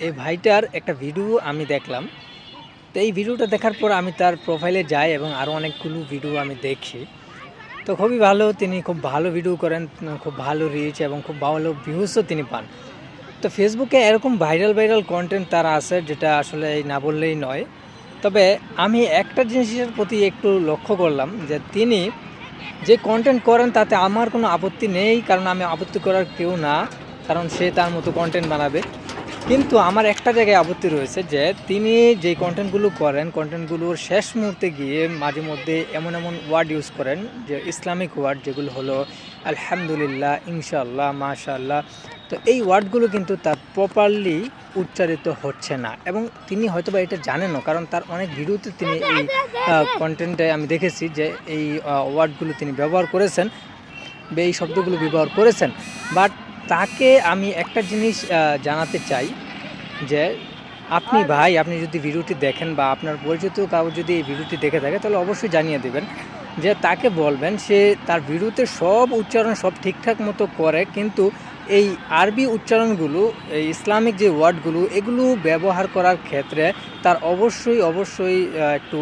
এই ভাইটার একটা ভিডিও আমি দেখলাম। তো এই ভিডিওটা দেখার পর আমি তার প্রোফাইলে যাই এবং আরও অনেকগুলো ভিডিও আমি দেখি। তো খুবই ভালো, তিনি খুব ভালো ভিডিও করেন, খুব ভালো রিচ এবং খুব ভালো ভিউজও তিনি পান। তো ফেসবুকে এরকম ভাইরাল ভাইরাল কন্টেন্ট তারা আছে যেটা আসলে না বললেই নয়। তবে আমি একটা জিনিসের প্রতি একটু লক্ষ্য করলাম যে তিনি যে কন্টেন্ট করেন তাতে আমার কোনো আপত্তি নেই, কারণ আমি আপত্তি করার কেউ না, কারণ সে তার মতো কন্টেন্ট বানাবে। কিন্তু আমার একটা জায়গায় আপত্তি রয়েছে যে তিনি যেই কন্টেন্টগুলো করেন, কন্টেন্টগুলোর শেষ মুহূর্তে গিয়ে মাঝে মধ্যে এমন এমন ওয়ার্ড ইউজ করেন যে ইসলামিক ওয়ার্ড, যেগুলো হলো আলহামদুলিল্লাহ, ইনশাআল্লাহ, মাশাআল্লাহ। তো এই ওয়ার্ডগুলো কিন্তু তার প্রপারলি উচ্চারিত হচ্ছে না, এবং তিনি হয়তোবা এটা জানেনও, কারণ তার অনেক ভিডিওতে তিনি এই কন্টেন্টে আমি দেখেছি যে এই ওয়ার্ডগুলো তিনি ব্যবহার করেছেন বা এই শব্দগুলো ব্যবহার করেছেন। বাট তাকে আমি একটা জিনিস জানাতে চাই যে আপনি ভাই, আপনি যদি ভিডিওটি দেখেন বা আপনার পরিচিত কাউ যদি এই ভিডিওটি দেখে থাকে, তাহলে অবশ্যই জানিয়ে দেবেন, যে তাকে বলবেন সে তার ভিডিওতে সব উচ্চারণ সব ঠিকঠাক মতো করে, কিন্তু এই আরবি উচ্চারণগুলো, এই ইসলামিক যে ওয়ার্ডগুলো, এগুলো ব্যবহার করার ক্ষেত্রে তার অবশ্যই অবশ্যই একটু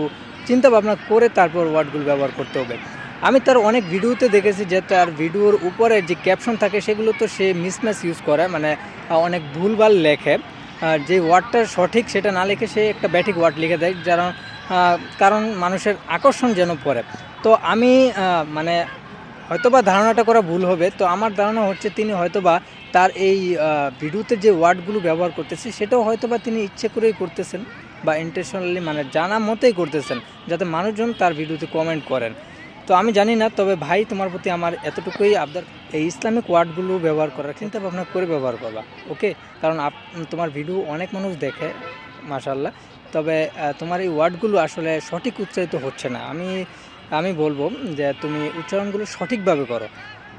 চিন্তা ভাবনা করে তারপর ওয়ার্ডগুলো ব্যবহার করতে হবে। আমি তার অনেক ভিডিওতে দেখেছি যে তার ভিডিওর উপরে যে ক্যাপশন থাকে সেগুলো তো সে মিসম্যাচ ইউজ করে, মানে অনেক ভুলভাল লেখে। যে ওয়ার্ডটা সঠিক সেটা না লিখে সে একটা ব্যাঠিক ওয়ার্ড লিখে দেয়, যারা কারণ মানুষের আকর্ষণ যেন পড়ে। তো আমি মানে হয়তোবা ধারণাটা করা ভুল হবে, তো আমার ধারণা হচ্ছে তিনি হয়তোবা তার এই ভিডিওতে যে ওয়ার্ডগুলো ব্যবহার করতেছে সেটাও হয়তোবা তিনি ইচ্ছে করেই করতেছেন, বা ইন্টেনশনালি, মানে জানা মতেই করতেছেন, যাতে মানুষজন তার ভিডিওতে কমেন্ট করেন। তো আমি জানি না, তবে ভাই তোমার প্রতি আমার এতটুকুই আবদার, এই ইসলামিক ওয়ার্ডগুলো ব্যবহার করার চিন্তা ভাবনা করে ব্যবহার করবা, ওকে? কারণ তোমার ভিডিও অনেক মানুষ দেখে, মাশাআল্লাহ। তবে তোমার এই ওয়ার্ডগুলো আসলে সঠিক উচ্চারিত হচ্ছে না। আমি বলবো যে তুমি উচ্চারণগুলো সঠিকভাবে করো।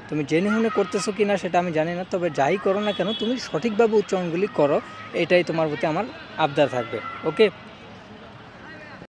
তুমি জেনুইনে করতেছো কি না সেটা আমি জানি না, তবে যাই করো না কেন তুমি সঠিকভাবে উচ্চারণগুলি করো, এটাই তোমার প্রতি আমার আবদার থাকবে, ওকে?